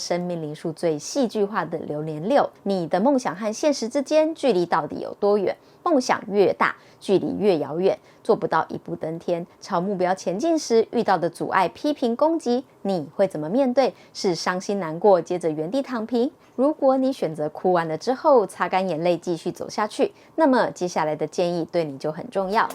生命灵数最戏剧化的流年6，你的梦想和现实之间距离到底有多远？梦想越大，距离越遥远，做不到一步登天。朝目标前进时遇到的阻碍、批评、攻击，你会怎么面对？是伤心难过，接着原地躺平？如果你选择哭完了之后擦干眼泪继续走下去，那么接下来的建议对你就很重要。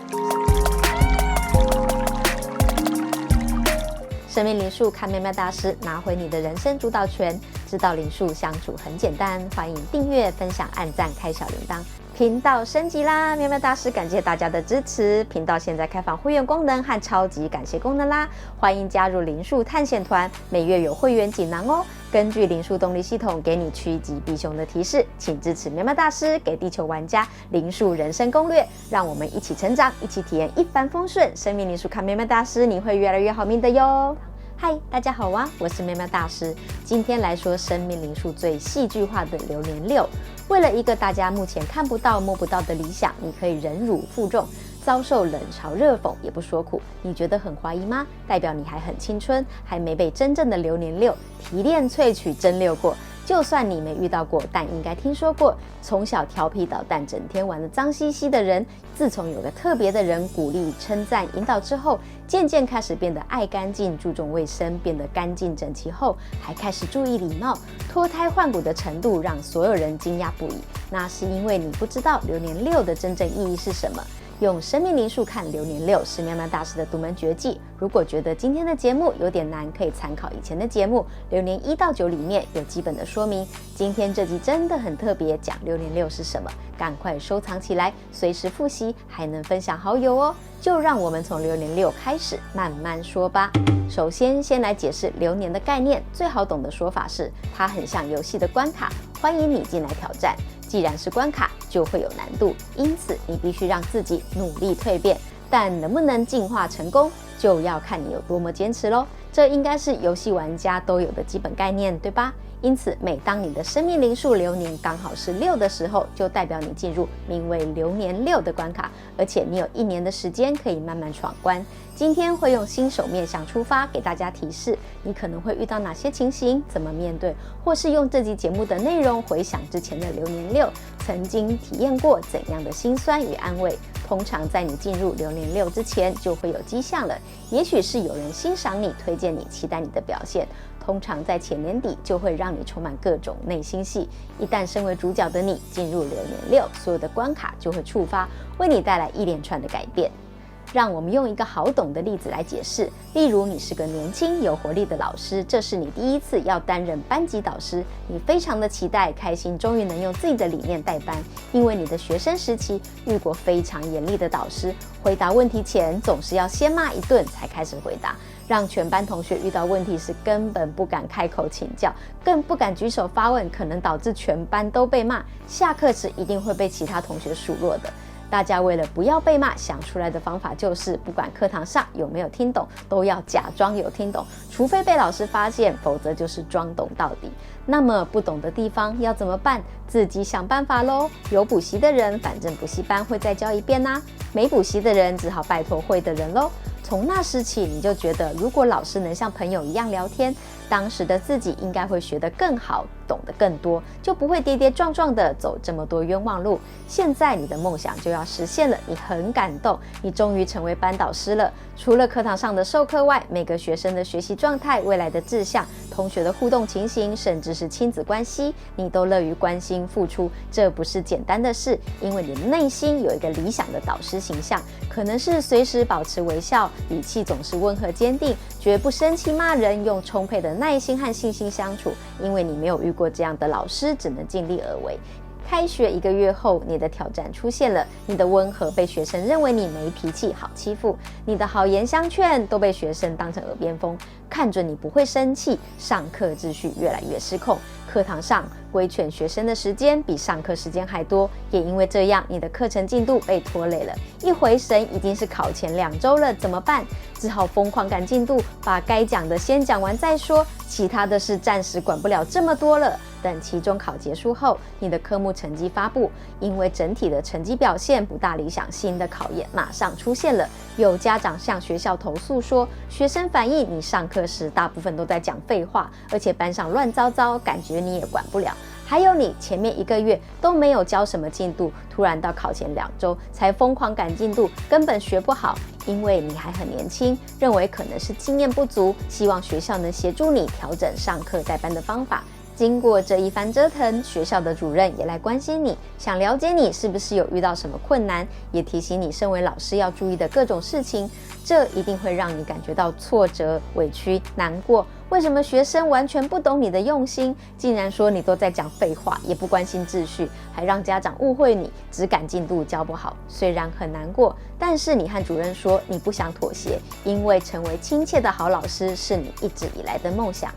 生命灵数看妙妙大师，拿回你的人生主导权。知道灵数相处很简单，欢迎订阅、分享、按赞、开小铃铛。频道升级啦！妙妙大师感谢大家的支持，频道现在开放会员功能和超级感谢功能啦！欢迎加入灵数探险团，每月有会员锦囊哦。根据灵数动力系统给你趋吉避凶的提示，请支持妙妙大师给地球玩家灵数人生攻略，让我们一起成长，一起体验一帆风顺。生命灵数看妙妙大师，你会越来越好命的哟！嗨，大家好啊，我是妙妙大师。今天来说生命灵数最戏剧化的流年6。为了一个大家目前看不到摸不到的理想，你可以忍辱负重，遭受冷嘲热讽也不说苦。你觉得很怀疑吗？代表你还很青春，还没被真正的流年6提炼萃取蒸馏过。就算你没遇到过，但应该听说过，从小调皮捣蛋整天玩得脏兮兮的人，自从有个特别的人鼓励、称赞、引导之后，渐渐开始变得爱干净、注重卫生，变得干净整齐后，还开始注意礼貌，脱胎换骨的程度让所有人惊讶不已。那是因为你不知道流年6的真正意义是什么。用生命灵数看流年6是妙妙大师的独门绝技。如果觉得今天的节目有点难，可以参考以前的节目，流年1到9里面有基本的说明。今天这集真的很特别，讲流年6是什么，赶快收藏起来，随时复习，还能分享好友哦。就让我们从流年6开始慢慢说吧。首先来解释流年的概念，最好懂的说法是，它很像游戏的关卡，欢迎你进来挑战。既然是关卡，就会有难度，因此你必须让自己努力蜕变，但能不能进化成功，就要看你有多么坚持咯。这应该是游戏玩家都有的基本概念，对吧？因此每当你的生命灵数流年刚好是6的时候，就代表你进入名为流年6的关卡，而且你有1年的时间可以慢慢闯关。今天会用新手面向出发，给大家提示你可能会遇到哪些情形，怎么面对，或是用这集节目的内容回想之前的流年6曾经体验过怎样的辛酸与安慰。通常在你进入流年6之前就会有迹象了，也许是有人欣赏你、推荐你、期待你的表现。通常在前年底就会让你充满各种内心戏。一旦身为主角的你进入流年6，所有的关卡就会触发，为你带来一连串的改变。让我们用一个好懂的例子来解释，例如你是个年轻有活力的老师，这是你第一次要担任班级导师，你非常的期待开心，终于能用自己的理念带班。因为你的学生时期遇过非常严厉的导师，回答问题前总是要先骂一顿才开始回答，让全班同学遇到问题时根本不敢开口请教，更不敢举手发问，可能导致全班都被骂，下课时一定会被其他同学数落的。大家为了不要被骂，想出来的方法就是不管课堂上有没有听懂，都要假装有听懂，除非被老师发现，否则就是装懂到底。那么不懂的地方要怎么办？自己想办法咯。有补习的人，反正补习班会再教一遍啊，没补习的人只好拜托会的人咯。从那时起，你就觉得如果老师能像朋友一样聊天，当时的自己应该会学得更好，懂得更多，就不会跌跌撞撞的走这么多冤枉路。现在你的梦想就要实现了，你很感动，你终于成为班导师了。除了课堂上的授课外，每个学生的学习状态、未来的志向、同学的互动情形，甚至是亲子关系，你都乐于关心付出。这不是简单的事，因为你的内心有一个理想的导师形象，可能是随时保持微笑，语气总是温和坚定，绝不生气骂人，用充沛的耐心和信心相处。因为你没有遇过这样的老师，只能尽力而为。开学1个月后，你的挑战出现了，你的温和被学生认为你没脾气，好欺负，你的好言相劝都被学生当成耳边风，看准你不会生气，上课秩序越来越失控，课堂上规劝学生的时间比上课时间还多，也因为这样，你的课程进度被拖累了。一回神，已经是考前2周了，怎么办？只好疯狂赶进度，把该讲的先讲完再说，其他的事暂时管不了这么多了。等期中考结束后，你的科目成绩发布，因为整体的成绩表现不大理想，新的考验马上出现了。有家长向学校投诉说，学生反映你上课课时大部分都在讲废话，而且班上乱糟糟，感觉你也管不了。还有你前面1个月都没有交什么进度，突然到考前2周才疯狂赶进度，根本学不好。因为你还很年轻，认为可能是经验不足，希望学校能协助你调整上课带班的方法。经过这一番折腾，学校的主任也来关心你，想了解你是不是有遇到什么困难，也提醒你身为老师要注意的各种事情。这一定会让你感觉到挫折、委屈、难过。为什么学生完全不懂你的用心，竟然说你都在讲废话，也不关心秩序，还让家长误会你只赶进度教不好。虽然很难过，但是你和主任说你不想妥协，因为成为亲切的好老师是你一直以来的梦想。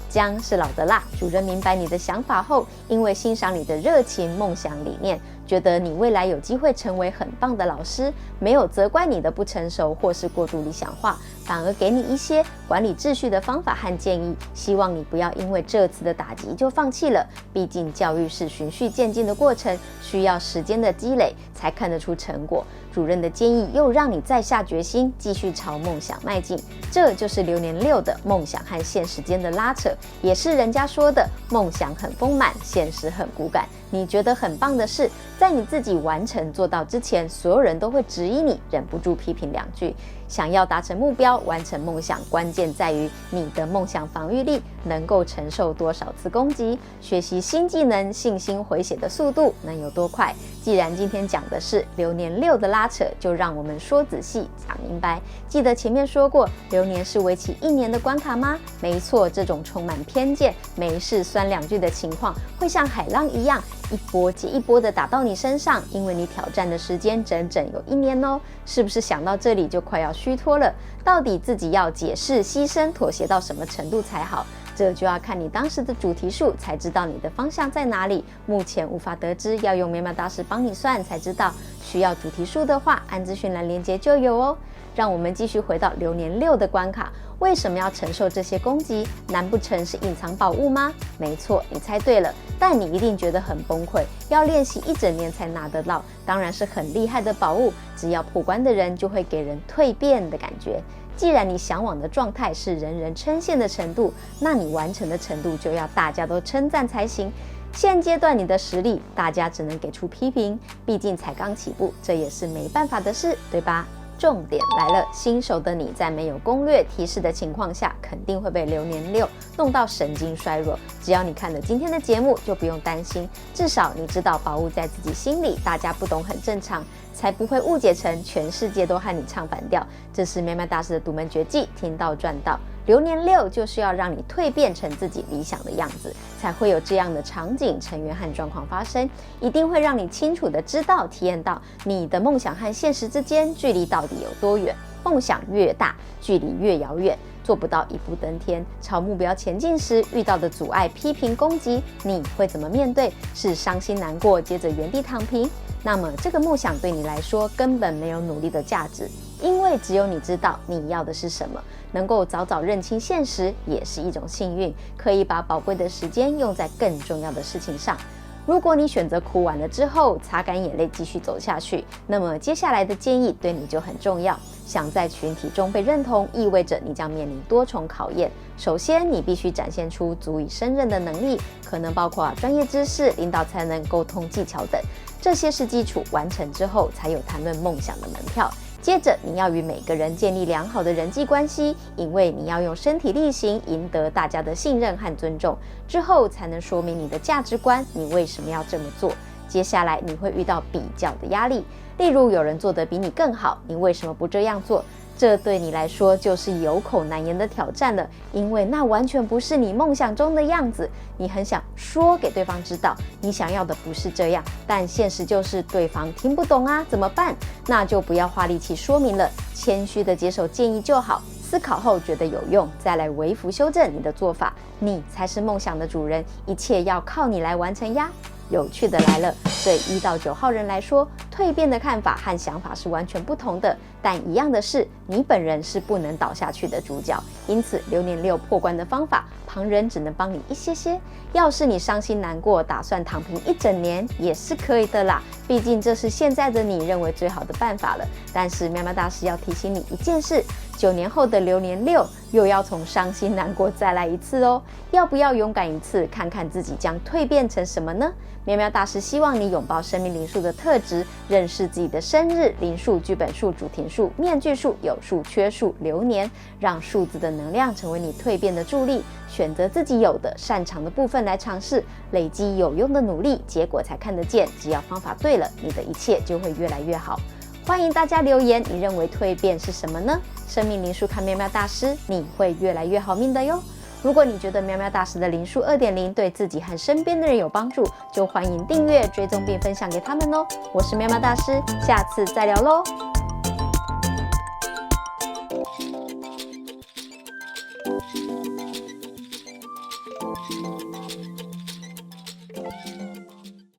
姜是老的辣，主任明白你的想法后，因为欣赏你的热情、梦想、理念，觉得你未来有机会成为很棒的老师，没有责怪你的不成熟或是过度理想化，反而给你一些管理秩序的方法和建议，希望你不要因为这次的打击就放弃了。毕竟教育是循序渐进的过程，需要时间的积累才看得出成果。主任的建议又让你再下决心，继续朝梦想迈进。这就是流年6的梦想和现实间的拉扯，也是人家说的梦想很丰满，现实很骨感。你觉得很棒的是，在你自己完成做到之前，所有人都会质疑你，忍不住批评2句。想要达成目标，完成梦想，关键在于你的梦想防御力能够承受多少次攻击，学习新技能，信心回血的速度能有多快。既然今天讲的是流年6的拉扯，就让我们说仔细讲明白。记得前面说过，流年是为期1年的关卡吗？没错，这种充满偏见、没事酸2句的情况，会像海浪一样，一波接一波的打到你身上，因为你挑战的时间整整有1年哦。是不是想到这里就快要虚脱了？到底自己要解释、牺牲、妥协到什么程度才好？这就要看你当时的主题数，才知道你的方向在哪里。目前无法得知，要用喵大师帮你算才知道。需要主题数的话，按资讯栏连结就有哦。让我们继续回到流年6的关卡，为什么要承受这些攻击？难不成是隐藏宝物吗？没错，你猜对了，但你一定觉得很崩溃，要练习1整年才拿得到，当然是很厉害的宝物，只要破关的人就会给人蜕变的感觉。既然你向往的状态是人人称羡的程度，那你完成的程度就要大家都称赞才行。现阶段你的实力，大家只能给出批评，毕竟才刚起步，这也是没办法的事，对吧？重点来了，新手的你在没有攻略提示的情况下，肯定会被流年6弄到神经衰弱。只要你看了今天的节目，就不用担心，至少你知道宝物在自己心里，大家不懂很正常，才不会误解成全世界都和你唱反调。这是喵大师的独门绝技，听到赚到。流年6就是要让你蜕变成自己理想的样子，才会有这样的场景、成员和状况发生，一定会让你清楚的知道、体验到你的梦想和现实之间距离到底有多远。梦想越大，距离越遥远，做不到一步登天。朝目标前进时遇到的阻碍、批评、攻击，你会怎么面对？是伤心难过，接着原地躺平？那么这个梦想对你来说根本没有努力的价值，因为只有你知道你要的是什么。能够早早认清现实也是一种幸运，可以把宝贵的时间用在更重要的事情上。如果你选择哭完了之后擦干眼泪继续走下去，那么接下来的建议对你就很重要。想在群体中被认同，意味着你将面临多重考验。首先，你必须展现出足以胜任的能力，可能包括专业知识、领导才能、沟通技巧等。这些是基础，完成之后才有谈论梦想的门票。接着，你要与每个人建立良好的人际关系，因为你要用身体力行赢得大家的信任和尊重，之后才能说明你的价值观，你为什么要这么做。接下来你会遇到比较的压力，例如有人做得比你更好，你为什么不这样做？这对你来说就是有口难言的挑战了，因为那完全不是你梦想中的样子。你很想说给对方知道，你想要的不是这样，但现实就是对方听不懂啊，怎么办？那就不要花力气说明了，谦虚的接受建议就好。思考后觉得有用，再来微幅修正你的做法。你才是梦想的主人，一切要靠你来完成呀。有趣的来了，对1到9号人来说，蜕变的看法和想法是完全不同的，但一样的是，你本人是不能倒下去的主角。因此，流年6破关的方法，旁人只能帮你一些些。要是你伤心难过，打算躺平1整年，也是可以的啦。毕竟这是现在的你认为最好的办法了。但是喵大师要提醒你一件事，9年后的流年6又要从伤心难过再来一次哦。要不要勇敢一次，看看自己将蜕变成什么呢？喵喵大师希望你拥抱生命灵数的特质，认识自己的生日、灵数、剧本数、主题数、面具数、有数、缺数、流年，让数字的能量成为你蜕变的助力。选择自己有的擅长的部分来尝试，累积有用的努力，结果才看得见。只要方法对了，你的一切就会越来越好。欢迎大家留言，你认为蜕变是什么呢？生命灵数看喵喵大师，你会越来越好命的哟。如果你觉得喵喵大师的灵数 2.0 对自己和身边的人有帮助，就欢迎订阅、追踪并分享给他们哦。我是喵喵大师，下次再聊喽。